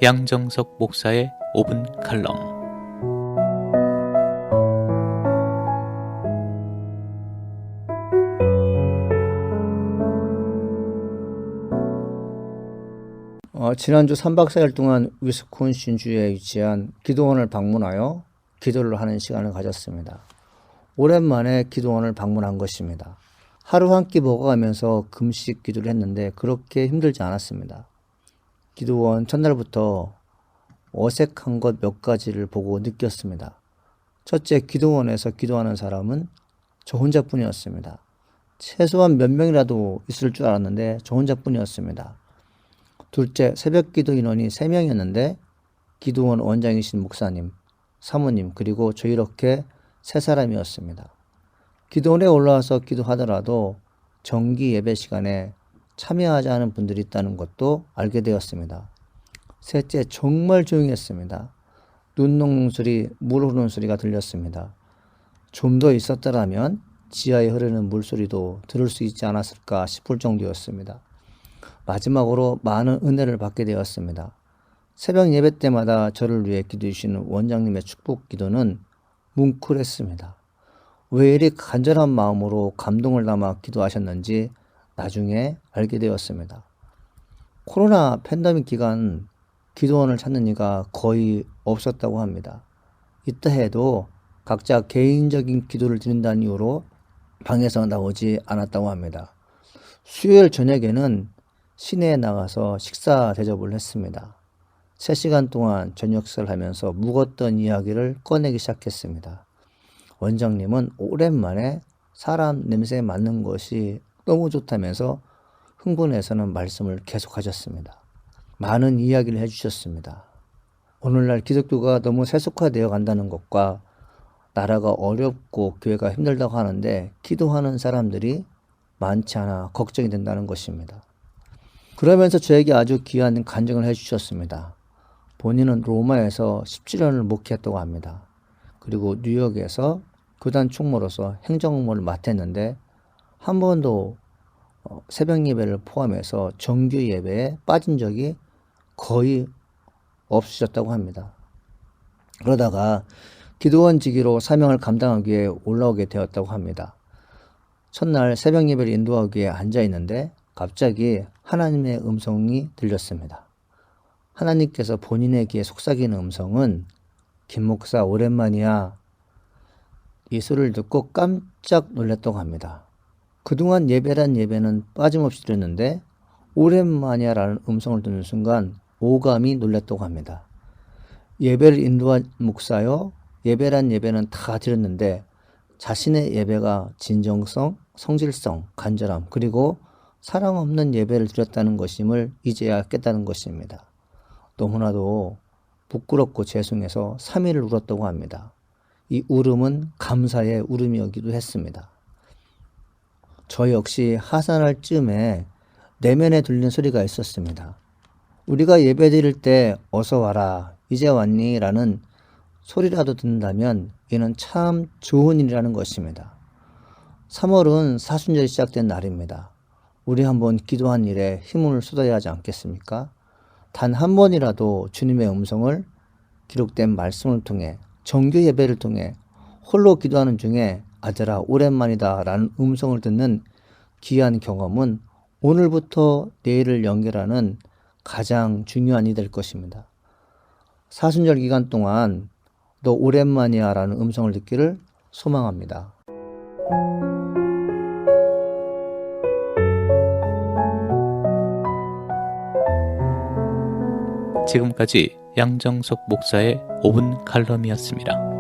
양정석 목사의 5분 칼럼. 지난주 3박 4일 동안 위스콘신주에 위치한 기도원을 방문하여 기도를 하는 시간을 가졌습니다. 오랜만에 기도원을 방문한 것입니다. 하루 한 끼 먹어가면서 금식 기도를 했는데 그렇게 힘들지 않았습니다. 기도원 첫날부터 어색한 것 몇 가지를 보고 느꼈습니다. 첫째, 기도원에서 기도하는 사람은 저 혼자뿐이었습니다. 최소한 몇 명이라도 있을 줄 알았는데 저 혼자뿐이었습니다. 둘째, 새벽 기도 인원이 3명이었는데 기도원 원장이신 목사님, 사모님, 그리고 저 이렇게 3사람이었습니다. 기도원에 올라와서 기도하더라도 정기 예배 시간에 참여하지 않은 분들이 있다는 것도 알게 되었습니다. 셋째, 정말 조용했습니다. 눈 녹는 소리, 물 흐르는 소리가 들렸습니다. 좀 더 있었더라면 지하에 흐르는 물소리도 들을 수 있지 않았을까 싶을 정도였습니다. 마지막으로 많은 은혜를 받게 되었습니다. 새벽 예배 때마다 저를 위해 기도해 주시는 원장님의 축복 기도는 뭉클했습니다. 왜 이리 간절한 마음으로 감동을 담아 기도하셨는지 나중에 알게 되었습니다. 코로나 팬데믹 기간 기도원을 찾는 이가 거의 없었다고 합니다. 이때 해도 각자 개인적인 기도를 드린다는 이유로 방에서 나오지 않았다고 합니다. 수요일 저녁에는 시내에 나가서 식사 대접을 했습니다. 3시간 동안 저녁식사를 하면서 묵었던 이야기를 꺼내기 시작했습니다. 원장님은 오랜만에 사람 냄새에 맡는 것이 너무 좋다면서 흥분해서는 말씀을 계속하셨습니다. 많은 이야기를 해주셨습니다. 오늘날 기독교가 너무 세속화되어 간다는 것과 나라가 어렵고 교회가 힘들다고 하는데 기도하는 사람들이 많지 않아 걱정이 된다는 것입니다. 그러면서 저에게 아주 귀한 간증을 해주셨습니다. 본인은 로마에서 17년을 목회했다고 합니다. 그리고 뉴욕에서 교단 총무로서 행정 업무를 맡았는데 한 번도 새벽 예배를 포함해서 정규 예배에 빠진 적이 거의 없으셨다고 합니다. 그러다가 기도원직으로 사명을 감당하기 위해 올라오게 되었다고 합니다. 첫날 새벽 예배를 인도하기 위해 앉아 있는데 갑자기 하나님의 음성이 들렸습니다. 하나님께서 본인의 귀에 속삭이는 음성은 김 목사 오랜만이야. 이 소리를 듣고 깜짝 놀랐다고 합니다. 그동안 예배란 예배는 빠짐없이 드렸는데 오랜만이야 라는 음성을 듣는 순간 오감이 놀랐다고 합니다. 예배를 인도한 목사여, 예배란 예배는 다 드렸는데 자신의 예배가 진정성, 성질성, 간절함, 그리고 사랑 없는 예배를 드렸다는 것임을 이제야 깼다는 것입니다. 너무나도 부끄럽고 죄송해서 3일을 울었다고 합니다. 이 울음은 감사의 울음이었기도 했습니다. 저 역시 하산할 즈음에 내면에 들리는 소리가 있었습니다. 우리가 예배 드릴 때 어서 와라, 이제 왔니? 라는 소리라도 듣는다면 이는 참 좋은 일이라는 것입니다. 3월은 사순절이 시작된 날입니다. 우리 한번 기도한 일에 힘을 쏟아야 하지 않겠습니까? 단 한 번이라도 주님의 음성을 기록된 말씀을 통해 정규 예배를 통해 홀로 기도하는 중에 아들아 오랜만이다 라는 음성을 듣는 귀한 경험은 오늘부터 내일을 연결하는 가장 중요한 일이 될 것입니다. 사순절 기간 동안 너 오랜만이야 라는 음성을 듣기를 소망합니다. 지금까지 양정석 목사의 5분 칼럼이었습니다.